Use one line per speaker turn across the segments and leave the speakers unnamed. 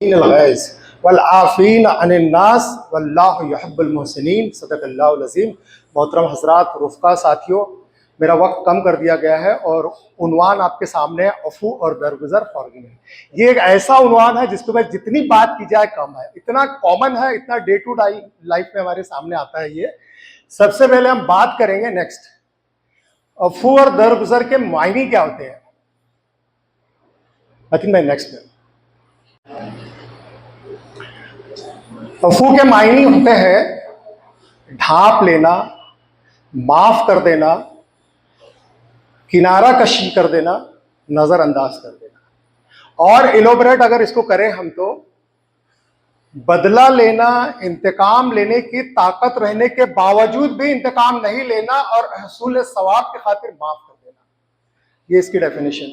Guys वल आफ़ीन अनिन्नास वल्लाहु युहिब्बुल मुहसिनीन। सदक़ल्लाहुल अज़ीम। मोहतरम हज़रात, रुफ़क़ा, साथियों, मेरा वक्त कम कर दिया गया है और उन्वान आपके सामने है, अफ़ू और दरगुज़र फ़ॉरगिविंग। ये एक ऐसा उन्वान है जिसके ऊपर जितनी बात की जाए कम है, इतना कॉमन है, इतना डे टू डे लाइफ में हमारे सामने आता है। ये सबसे पहले हम बात करेंगे नेक्स्ट, अफ़ू और दरगुज़र के मायने क्या होते हैं। आई थिंक मैं नेक्स्ट में अफ़ू के मायने होते हैं ढांप लेना, माफ कर देना, किनारा कशी कर देना, नजरअंदाज कर देना। और इलोबरेट अगर इसको करें हम तो बदला लेना, इंतकाम लेने की ताकत रहने के बावजूद भी इंतकाम नहीं लेना और हसूल सवाब की खातिर माफ कर देना, ये इसकी डेफिनेशन।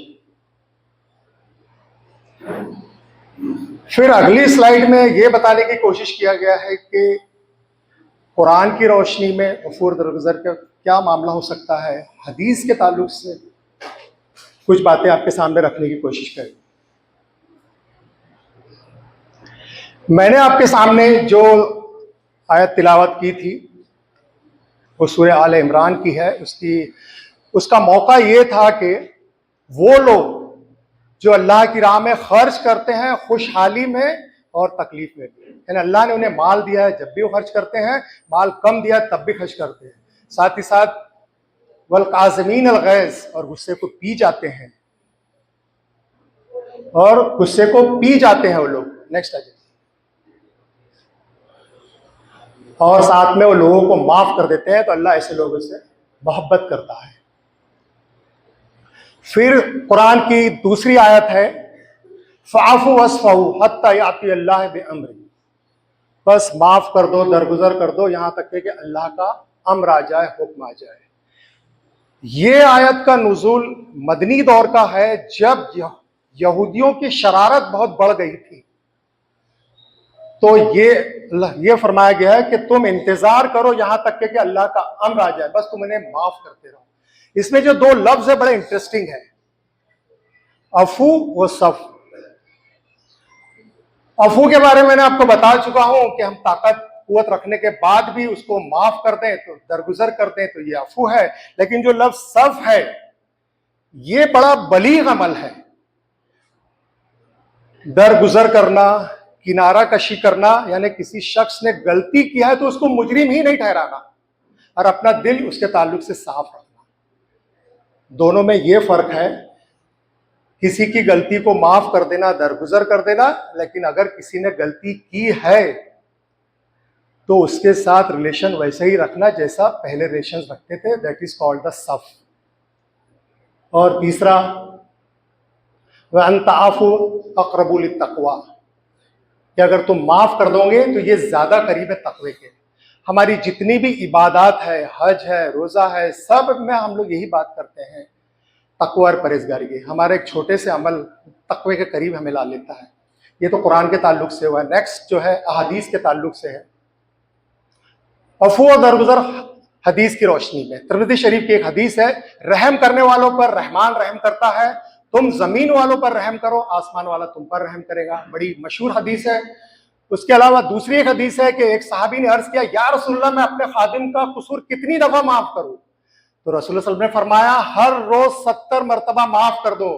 फिर अगली स्लाइड में यह बताने की कोशिश किया गया है कि कुरान की रोशनी में अफ़ूर दरगुज़र का क्या मामला हो सकता है। हदीस के ताल्लुक से कुछ बातें आपके सामने रखने की कोशिश करी। मैंने आपके सामने जो आयत तिलावत की थी वो सूरह आल इमरान की है। उसका मौका ये था कि वो लोग जो अल्लाह की राह में खर्च करते हैं, खुशहाली में और तकलीफ में भी, यानी अल्लाह ने उन्हें माल दिया है, जब भी वो खर्च करते हैं, माल कम दिया है तब भी खर्च करते हैं। साथ ही साथ वल काज़िमीन अल गैज़, और गुस्से को पी जाते हैं, और गुस्से को पी जाते हैं वो लोग। नेक्स्ट आ जाए। और साथ में वो लोगों को माफ कर देते हैं, तो अल्लाह ऐसे लोगों से मोहब्बत करता है। फिर कुरान की दूसरी आयत है फ़ाफ़ु वस्फ़हु हत्ता याती अल्लाह बिअम्रिही, बस माफ कर दो, दरगुजर कर दो, यहां तक कि अल्लाह का अम्र आ जाए, हुक्म आ जाए। ये आयत का नुज़ूल मदनी दौर का है, जब यहूदियों की शरारत बहुत बढ़ गई थी। तो ये फरमाया गया है कि तुम इंतजार करो यहां तक कि अल्लाह का अम्र आ जाए, बस तुम उन्हें माफ करते रहो। इसमें जो दो लफ्ज है बड़े इंटरेस्टिंग है, अफू व सफ। अफू के बारे में मैंने आपको बता चुका हूं कि हम ताकत कुव्वत रखने के बाद भी उसको माफ कर दें, तो दरगुजर कर दें, तो ये अफू है। लेकिन जो लफ्ज सफ है, ये बड़ा बलीग अमल है। दरगुजर करना, किनारा कशी करना, यानी किसी शख्स ने गलती किया है तो उसको मुजरिम ही नहीं ठहराना और अपना दिल उसके ताल्लुक से साफ रखना। दोनों में यह फर्क है, किसी की गलती को माफ कर देना, दरगुजर कर देना, लेकिन अगर किसी ने गलती की है तो उसके साथ रिलेशन वैसे ही रखना जैसा पहले रिलेशन रखते थे, दैट इज कॉल्ड द सफ। और तीसरा वह अंताफु अक़रबु लित्तक़वा, कि अगर तुम माफ कर दोगे तो ये ज्यादा करीब है तकवे के। हमारी जितनी भी इबादत है, हज है, रोजा है, सब में हम लोग यही बात करते हैं, तकवा और परहेजगारी की। हमारे एक छोटे से अमल तकवे के करीब हमें ला लेता है। ये तो कुरान के ताल्लुक से हुआ। नेक्स्ट जो है अहादीस के ताल्लुक से है। अफू और दरगुजर हदीस की रोशनी में तिरमिज़ी शरीफ की एक हदीस है, रहम करने वालों पर रहमान रहम करता है, तुम जमीन वालों पर रहम करो, आसमान वाला तुम पर रहम करेगा। बड़ी मशहूर हदीस है। उसके अलावा दूसरी एक हदीस है कि एक सहाबी ने अर्ज किया, या रसूलल्लाह, मैं अपने खादिम का कसूर कितनी दफा माफ करूं? तो रसूलुल्लाह सल्लल्लाहु अलैहि वसल्लम ने फरमाया, हर रोज 70 मरतबा माफ कर दो।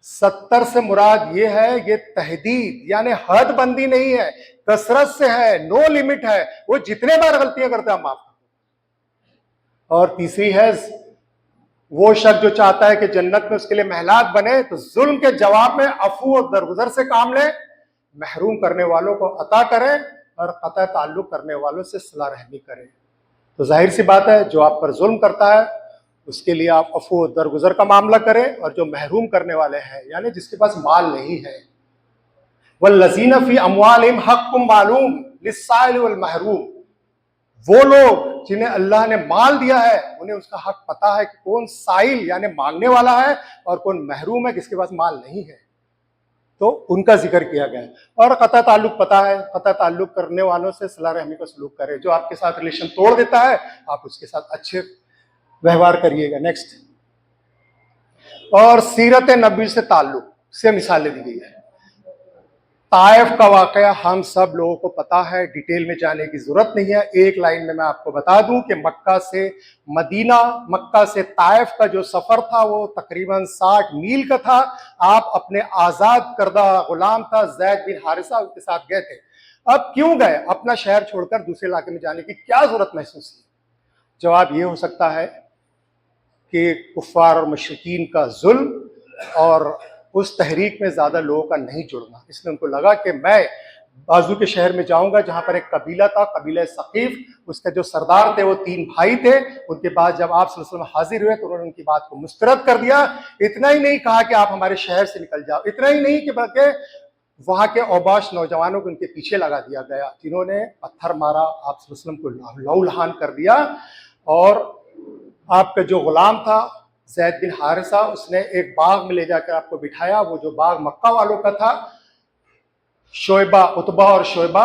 70 से मुराद ये है, ये तहदीद यानी हद बंदी नहीं है, कसरत से है, नो लिमिट है। वो जितने बार गलतियां करते हैं माफ कर दो। और तीसरी है, वो शख्स जो चाहता है कि जन्नत में उसके लिए महलात बने, तो जुल्म के जवाब में अफू और दरगुजर से काम ले, महरूम करने वालों को अता करें और कतई ताल्लुक करने वालों से सिला रहमी करें। तो जाहिर सी बात है, जो आप पर जुल्म करता है उसके लिए आप अफू दरगुजर का मामला करें, और जो महरूम करने वाले हैं यानी जिसके पास माल नहीं है, वल्लज़ीना फ़ी अम्वालिहिम हक़्क़ुम मालूम लिस्साइल वल महरूम, वो लोग जिन्हें अल्लाह ने माल दिया है उन्हें उसका हक पता है कि कौन साइल यानी मांगने वाला है और कौन महरूम है जिसके पास माल नहीं है, तो उनका जिक्र किया गया है। और कतई ताल्लुक पता है, कतई ताल्लुक करने वालों से सलाह रहमी का सलूक करें। जो आपके साथ रिलेशन तोड़ देता है, आप उसके साथ अच्छे व्यवहार करिएगा। नेक्स्ट, और सीरत नबी से ताल्लुक से मिसालें दी गई है। ताइफ का वाकया हम सब लोगों को पता है, डिटेल में जाने की जरूरत नहीं है। एक लाइन में मैं आपको बता दूं कि मक्का से मदीना, मक्का से ताइफ का जो सफर था वो तकरीबन 60 मील का था। आप अपने आजाद करदा गुलाम था जैद बिन हारिसा, उसके साथ गए थे। अब क्यों गए? अपना शहर छोड़कर दूसरे इलाके में जाने की क्या जरूरत महसूस की? जवाब ये हो सकता है कि कुफ्फार और मुशरिकीन का जुल्म और उस तहरीक में ज्यादा लोगों का नहीं जुड़ना, इसलिए उनको लगा कि मैं बाजू के शहर में जाऊंगा जहां पर एक कबीला था, कबीला सकीफ, उसके जो सरदार थे वो 3 भाई थे। उनके बाद जब आप सल्लल्लाहु अलैहि वसल्लम हाजिर हुए तो उन्होंने उनकी बात को मुस्तरद कर दिया। इतना ही नहीं कहा कि आप हमारे शहर से निकल जाओ, इतना ही नहीं कि बल्कि वहां के औबाश नौजवानों को उनके पीछे लगा दिया गया, जिन्होंने पत्थर मारा, आप सल्लल्लाहु अलैहि वसल्लम को लहूलुहान कर दिया। और आपका जो गुलाम था जैद बिन हारिसा, उसने एक बाग में ले जाकर आपको बिठाया, वो जो बाग मक्का वालों का था, शोएबा, उतबा और शोएबा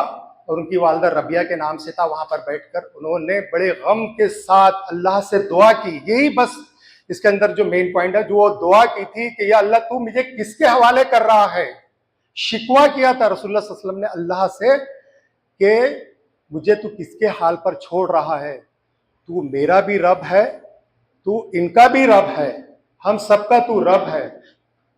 और उनकी वालदा रबिया के नाम से था। वहां पर बैठकर उन्होंने बड़े गम के साथ अल्लाह से दुआ की। यही बस इसके अंदर जो मेन पॉइंट है, जो वो दुआ की थी कि या अल्लाह तू मुझे किसके हवाले कर रहा है। शिकवा किया था रसूलुल्लाह सल्लल्लाहु अलैहि वसल्लम ने अल्लाह से कि मुझे तू किसके हाल पर छोड़ रहा है, तू मेरा भी रब है, तू इनका भी रब है, हम सबका तू रब है,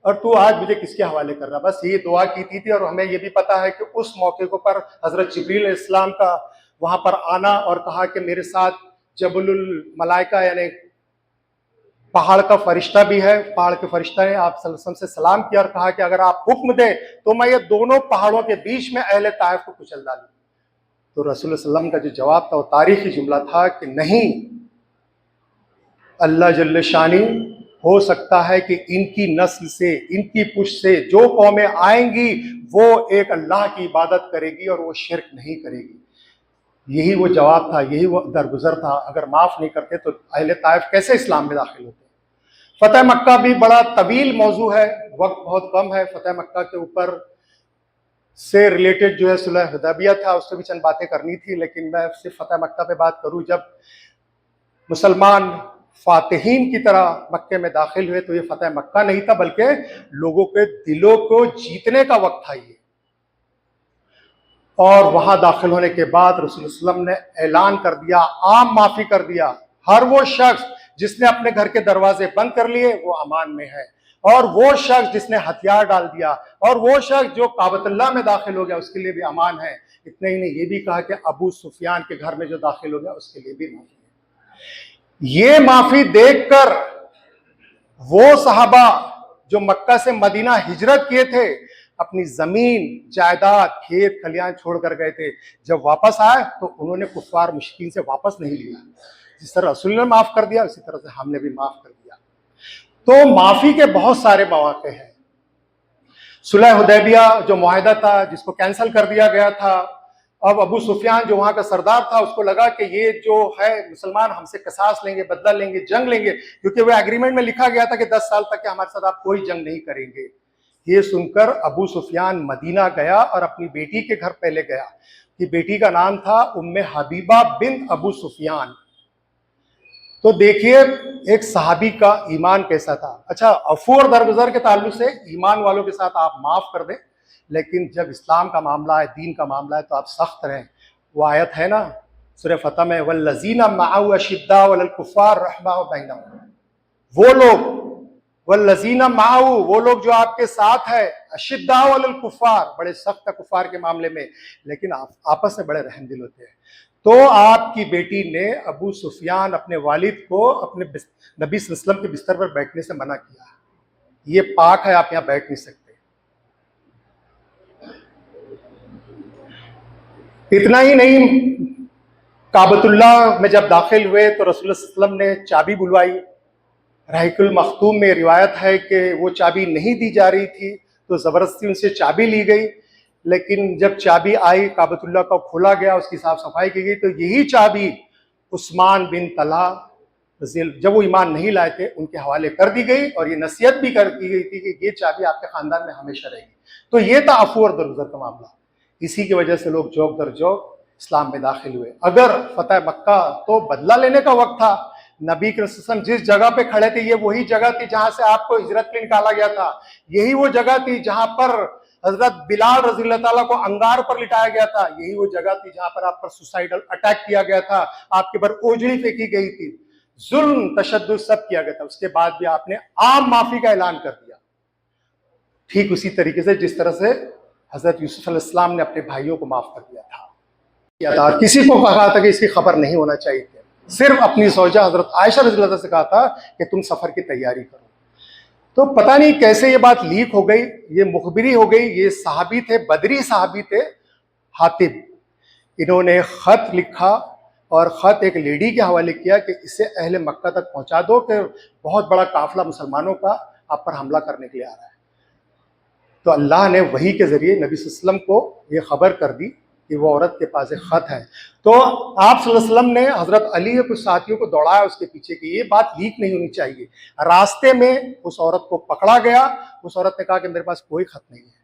और तू आज मुझे किसके हवाले कर रहा। बस ये दुआ की थी। और हमें ये भी पता है कि उस मौके को पर हजरत जिब्रील इस्लाम का वहां पर आना और कहा कि मेरे साथ जबलुल मलाइका यानी पहाड़ का फरिश्ता भी है। पहाड़ के फरिश्ता ने आप सल्लल्लाहु अलैहि वसल्लम से सलाम किया और कहा कि अगर आप हुक्म दे तो मैं ये दोनों पहाड़ों के बीच में अहले ताइफ को कुचल डालूं। तो रसूल सल्लल्लाहु अलैहि वसल्लम का जो जवाब था वो तारीखी जुमला था कि नहीं, अल्लाह जल्ल शानी, हो सकता है कि इनकी नस्ल से, इनकी पुश्त से जो कौमें आएंगी वो एक अल्लाह की इबादत करेगी और वो शिर्क नहीं करेगी। यही वो जवाब था, यही वो दरगुजर था। अगर माफ नहीं करते तो अहले ताइफ कैसे इस्लाम में दाखिल होते। फतेह मक्का भी बड़ा तवील मौजू है, वक्त बहुत कम है। फतेह मक्का के ऊपर से रिलेटेड जो है सुलह हुदैबिया था, उससे भी चंद बातें करनी थी, लेकिन मैं सिर्फ फतेह मक्का पे बात करूं। जब मुसलमान फातिहीन की तरह मक्के में दाखिल हुए तो ये फतेह मक्का नहीं था, बल्कि लोगों के दिलों को जीतने का वक्त था ये। और वहां दाखिल होने के बाद रसूल सल्लल्लाहु अलैहि वसल्लम ने ऐलान कर दिया, आम माफी कर दिया, हर वो शख्स जिसने अपने घर के दरवाजे बंद कर लिए वो अमान में है, और वो शख्स जिसने हथियार डाल दिया, और वो शख्स जो काबतुल्लाह में दाखिल हो गया उसके लिए भी अमान है। इतना ही नहीं, ये भी कहा कि अबू सुफियान के घर में जो दाखिल हो गया उसके लिए भी माफी है। ये माफी देखकर वो सहाबा जो मक्का से मदीना हिजरत किए थे, अपनी जमीन जायदाद खेत खलियान छोड़कर गए थे, जब वापस आए तो उन्होंने कुफ्फार मुश्किन से वापस नहीं लिया। जिस तरह रसूल ने माफ कर दिया उसी तरह से हमने भी माफ कर दिया। तो माफी के बहुत सारे मौके हैं। सुलह हुदैबिया जो मुआहिदा था जिसको कैंसिल कर दिया गया था, अब अबू सुफियान जो वहां का सरदार था उसको लगा कि ये जो है मुसलमान हमसे कसास लेंगे, बदला लेंगे, जंग लेंगे, क्योंकि वो एग्रीमेंट में लिखा गया था कि 10 साल तक के हमारे साथ आप कोई जंग नहीं करेंगे। ये सुनकर अबू सुफियान मदीना गया और अपनी बेटी के घर पहले गया, कि बेटी का नाम था उम्मे हबीबा बिन अबू सुफियान। तो देखिए एक सहाबी का ईमान कैसा था। अच्छा, अफू और दरगुजर के ताल्लुक से ईमान वालों के साथ आप माफ कर दें, लेकिन जब इस्लाम का मामला है, दीन का मामला है, तो आप सख्त रहें। वो आयत है ना सूरह फतह में, वल्लज़ीना मअहु अशिद्दाउ अलल कुफ़्फ़ार रहमाउ बैनहुम, वो लोग, वल्लज़ीना मअहु, वो लोग जो आपके साथ है, अशिद्दाउ अलल कुफ़्फ़ार, बड़े सख्त है कुफ़्फ़ार के मामले में, लेकिन आपस में बड़े रहमदिल होते हैं। तो आपकी बेटी ने अबू सुफियान अपने वालिद को अपने नबी सल्लल्लाहु अलैहि वसल्लम के बिस्तर पर बैठने से मना किया, ये पाक है, आप यहाँ बैठ नहीं सकते। इतना ही नहीं, काबतुल्लाह में जब दाखिल हुए तो रसूल सल्लल्लाहु अलैहि वसल्लम ने चाबी बुलवाई। रहीकुल मखतूम में रिवायत है कि वो चाबी नहीं दी जा रही थी तो ज़बरदस्ती उनसे चाबी ली गई, लेकिन जब चाबी आई काबतुल्लाह का खोला गया, उसकी साफ सफाई की गई, तो यही चाबी उस्मान बिन तलहा जब वो ईमान नहीं लाए थे उनके हवाले कर दी गई, और ये नसीहत भी कर दी गई थी कि ये चाबी आपके खानदान में हमेशा रहेगी। तो ये था अफू और दरगुजर का मामला। इसी की वजह से लोग जोक दर जोक इस्लाम में दाखिल हुए। अगर फतेह मक्का तो बदला लेने का वक्त था, नबी के वसल्लम जिस जगह पे खड़े थे ये वही जगह थी जहां से आपको हिजरत के लिए निकाला गया था, यही वो जगह थी जहां पर हजरत बिलाल रज़ी अल्लाह ताला को अंगार पर लिटाया गया था, यही वो जगह थी जहां पर आप पर सुसाइडल अटैक किया गया था, आपके पर ओजड़ी फेंकी गई थी, जुल्म तशद्दुद सब किया गया था। उसके बाद भी आपने आम माफी का ऐलान कर दिया। ठीक उसी तरीके से जिस तरह से हजरत यूसुफ अलैहिस्सलाम ने अपने भाइयों को माफ कर दिया था। किसी को कहा था कि इसकी खबर नहीं होना चाहिए थी, सिर्फ अपनी सौजा हजरत आयशा रज़ी अल्लाह से कहा था कि तुम सफर की तैयारी करो। तो पता नहीं कैसे ये बात लीक हो गई, ये मुखबिरी हो गई। ये सहाबी थे, बदरी सहाबी थे, हातिब। इन्होंने खत लिखा और खत एक लेडी के हवाले किया कि इसे अहले मक्का तक पहुंचा दो कि बहुत बड़ा काफिला मुसलमानों का आप पर हमला करने के लिए आ रहा है। तो अल्लाह ने वही के जरिए नबी सल्लल्लाहु अलैहि वसल्लम को ये खबर कर दी कि वो औरत के पास एक खत है। तो आप सल्लल्लाहु अलैहि वसल्लम ने हजरत अली के कुछ साथियों को दौड़ाया उसके पीछे कि ये बात लीक नहीं होनी चाहिए। रास्ते में उस औरत को पकड़ा गया। उस औरत ने कहा कि मेरे पास कोई खत नहीं है।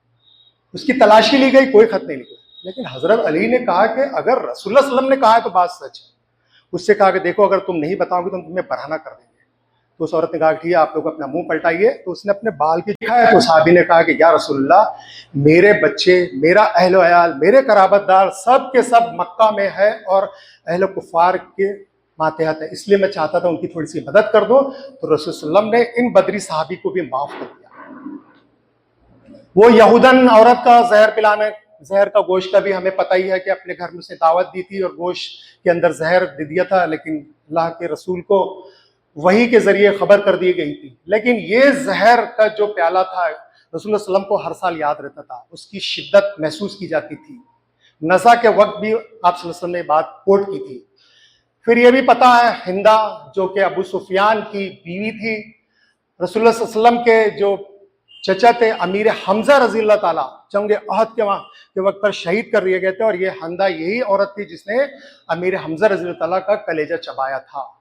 उसकी तलाशी ली गई, कोई खत नहीं निकला। लेकिन हजरत अली ने कहा कि अगर रसूलुल्लाह सल्लल्लाहु अलैहि वसल्लम ने कहा है तो बात सच है। उससे कहा कि देखो, अगर तुम नहीं बताओगे तो हम तुम्हें बरहना कर देंगे। तो उस औरत ने कहा ठीक है, आप लोग अपना मुंह पलटाइए। तो उसने अपने बाल की दिखाया तो साहबी ने कहा कि या रसूलुल्लाह, मेरे बच्चे, मेरा अहलो अयाल, मेरे कराबतदार सब के सब मक्का में है और अहल कुफार के मातहत है, इसलिए मैं चाहता था उनकी थोड़ी सी मदद कर दो। तो रसूल सल्लम ने इन बदरी साहबी को भी माफ कर दिया। वो यहूदन औरत का जहर पिलाने, जहर का गोश्त का भी हमें पता ही है कि अपने घर में से दावत दी थी और गोश्त के अंदर जहर दे दिया था, लेकिन अल्लाह के रसूल को वही के जरिए खबर कर दी गई थी। लेकिन ये जहर का जो प्याला था रसूल सल्लम को हर साल याद रहता था, उसकी शिद्दत महसूस की जाती थी। नज़ा के वक्त भी आप सल्लल्लाहु अलैहि वसल्लम ने बात कोट की थी। फिर ये भी पता है, हिंदा जो कि अबू सुफियान की बीवी थी, रसूलुल्लाह सल्लल्लाहु अलैहि वसल्लम के जो चचा थे अमीर हमजा रजी अल्लाह ताला, जंग अहद के वक्त पर शहीद कर दिए गए थे। और ये हंदा यही औरत थी जिसने अमीर हमजा रजी अल्लाह ताला का कलेजा चबाया था।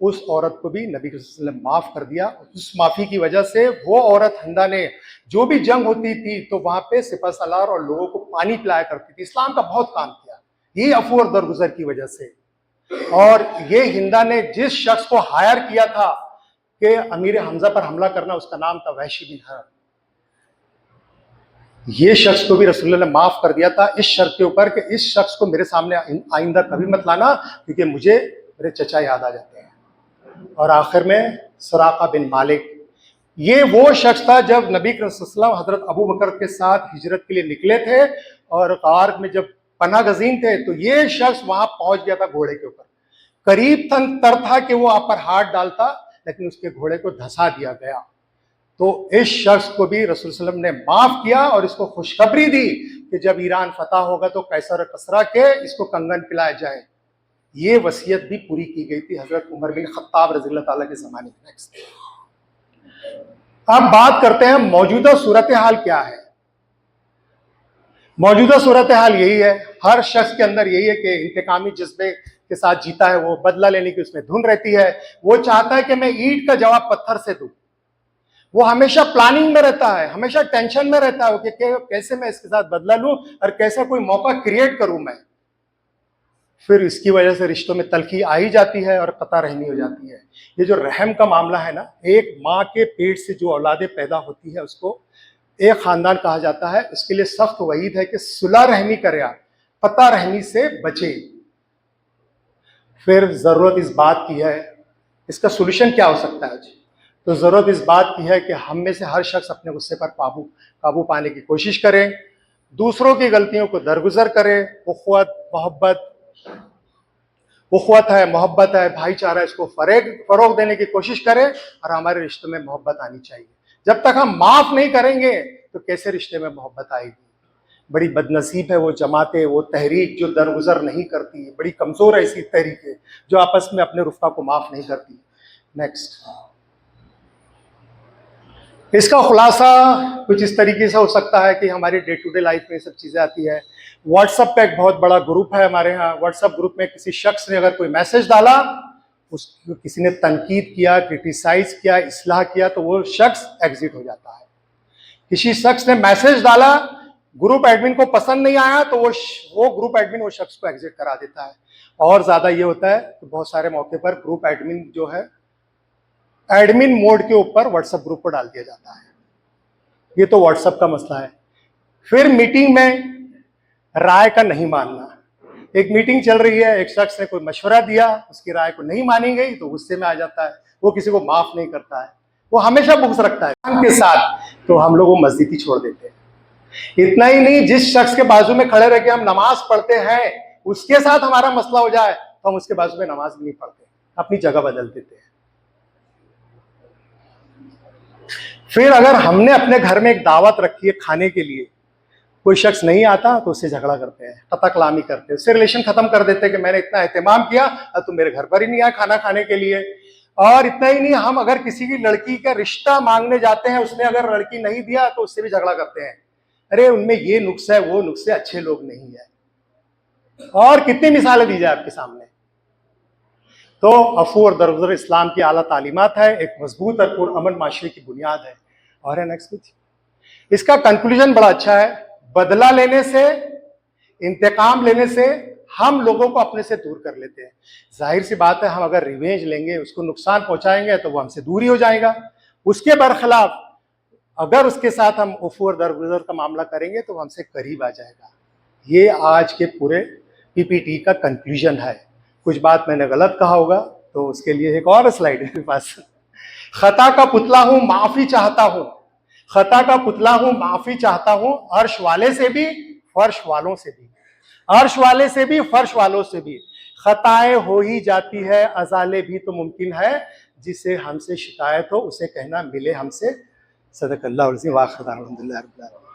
उस औरत को भी नबी सल्लल्लाहु अलैहि वसल्लम माफ कर दिया। उस माफी की वजह से वो औरत हंदा ने जो भी जंग होती थी तो वहां पे सिपह सलार और लोगों को पानी पिलाया करती थी। इस्लाम का बहुत काम किया यही अफू और दरगुजर की वजह से। और ये हिंदा ने जिस शख्स को हायर किया था कि अमीर हमजा पर हमला करना, उसका नाम था वहशी बिन हर्ब। ये शख्स को भी रसूलुल्लाह ने माफ कर दिया था इस शर्त के ऊपर कि इस शख्स को मेरे सामने आइंदा कभी मत लाना, क्योंकि मुझे मेरे चचा याद आ जाते हैं। और आखिर में सुराका बिन मालिक, ये वो शख्स था जब नबी सल्लल्लाहु हजरत अबू बकर के साथ हिजरत के लिए निकले थे और गार में जब पनाह गजीन थे, तो ये शख्स वहां पहुंच गया था घोड़े के ऊपर। करीब तर था कि वो आप पर हाथ डालता, लेकिन उसके घोड़े को धंसा दिया गया। तो इस शख्स को भी रसूल सल्लम ने माफ किया और इसको खुशखबरी दी कि जब ईरान फतह होगा तो कैसर कसरा के इसको कंगन पिलाया जाए। ये वसीयत भी पूरी की गई थी हजरत उमर बिन खत्ताब रज़ी अल्लाह ताला के ज़माने में। नेक्स्ट, अब बात करते हैं मौजूदा सूरत हाल क्या है। मौजूदा सूरत हाल यही है, हर शख्स के अंदर यही है कि इंतकामी जज्बे के साथ जीता है, वो बदला लेने की उसमें धुन रहती है। वो चाहता है कि मैं ईंट का जवाब पत्थर से दूं। वो हमेशा प्लानिंग में रहता है, हमेशा टेंशन में रहता है कि कैसे मैं इसके साथ बदला लूं और कैसे कोई मौका क्रिएट करूं मैं। फिर इसकी वजह से रिश्तों में तलखी आ ही जाती है और कता रहमी हो जाती है। ये जो रहम का मामला है ना, एक माँ के पेट से जो औलादें पैदा होती है उसको एक खानदान कहा जाता है। इसके लिए सख्त वईद है कि सुलह रहमी करे, पता रहमी से बचे। फिर जरूरत इस बात की है, इसका सोल्यूशन क्या हो सकता है जी? तो जरूरत इस बात की है कि हम में से हर शख्स अपने गुस्से पर काबू पाने की कोशिश करे, दूसरों की गलतियों को दरगुजर करे। उखवत है, मोहब्बत है, भाईचारा, इसको फरोग देने की कोशिश करें और हमारे रिश्तों में मोहब्बत आनी चाहिए। जब तक हम माफ नहीं करेंगे तो कैसे रिश्ते में मोहब्बत आएगी? बड़ी बदनसीब है वो जमातें, वो तहरीक जो दरगुजर नहीं करती। बड़ी कमजोर है ऐसी तहरीकें जो आपस में अपने रुफ़ा को माफ नहीं करती। नेक्स्ट, इसका खुलासा कुछ इस तरीके से हो सकता है कि हमारी डे टू डे लाइफ में सब चीज़ें आती है। व्हाट्सएप पे एक बहुत बड़ा ग्रुप है हमारे यहाँ। व्हाट्सएप ग्रुप में किसी शख्स ने अगर कोई मैसेज डाला, उसको किसी ने तनकीद किया, क्रिटिसाइज किया, इस्लाह किया, तो वो शख्स एग्जिट हो जाता है। किसी शख्स ने मैसेज डाला, ग्रुप एडमिन को पसंद नहीं आया, तो वो ग्रुप एडमिन वो शख्स को एग्जिट करा देता है। और ज़्यादा ये होता है कि बहुत सारे मौके पर ग्रुप एडमिन जो है एडमिन मोड के ऊपर व्हाट्सएप ग्रुप पर डाल दिया जाता है। ये तो व्हाट्सएप का मसला है। फिर मीटिंग में राय का नहीं मानना। एक मीटिंग चल रही है, एक शख्स ने कोई मशवरा दिया, उसकी राय को नहीं मानी गई तो गुस्से में आ जाता है, वो किसी को माफ नहीं करता है, वो हमेशा बुग्ज रखता है के साथ, तो हम लोग वो मस्जिद ही छोड़ देते हैं। इतना ही नहीं, जिस शख्स के बाजू में खड़े रह के हम नमाज पढ़ते हैं उसके साथ हमारा मसला हो जाए तो हम उसके बाजू में नमाज भी नहीं पढ़ते, अपनी जगह बदल देते हैं। फिर अगर हमने अपने घर में एक दावत रखी है खाने के लिए, कोई शख्स नहीं आता तो उससे झगड़ा करते हैं, कतकलामी करते हैं, उससे रिलेशन खत्म कर देते हैं कि मैंने इतना एहतमाम किया और तुम मेरे घर पर ही नहीं आया खाना खाने के लिए। और इतना ही नहीं, हम अगर किसी की लड़की का रिश्ता मांगने जाते हैं, उसने अगर लड़की नहीं दिया तो उससे भी झगड़ा करते हैं, अरे उनमें ये नुक्स है वो नुक्स है, अच्छे लोग नहीं है। और कितनी मिसालें दी जाए आपके सामने। तो अफू और दरगुजर इस्लाम की आला तालीमात है, एक मजबूत और पुरअमन माशरे की बुनियाद है। और नेक्स्ट, इसका कंक्लूजन बड़ा अच्छा है। बदला लेने से, इंतकाम लेने से हम लोगों को अपने से दूर कर लेते हैं। जाहिर सी बात है, हम अगर रिवेंज लेंगे, उसको नुकसान पहुंचाएंगे तो वो हमसे दूरी हो जाएगा। उसके बरखिलाफ अगर उसके साथ हम उफू और दरगुजर का मामला करेंगे तो वो हमसे करीब आ जाएगा। ये आज के पूरे पीपीटी का कंक्लूजन है। कुछ बात मैंने गलत कहा होगा तो उसके लिए एक और स्लाइड है मेरे पास। खता का पुतला हूं, माफी चाहता हूं, खता का पुतला हूं, माफी चाहता हूं, अर्श वाले से भी फर्श वालों से भी, अर्श वाले से भी फर्श वालों से भी। खताएं हो ही जाती है, अजाले भी तो मुमकिन है, जिसे हमसे शिकायत हो उसे कहना मिले हमसे। सदकल्लाहु अल-अज़ीम व आखिर दाअवाना अल्हम्दुलिल्लाहि रब्बिल आलमीन।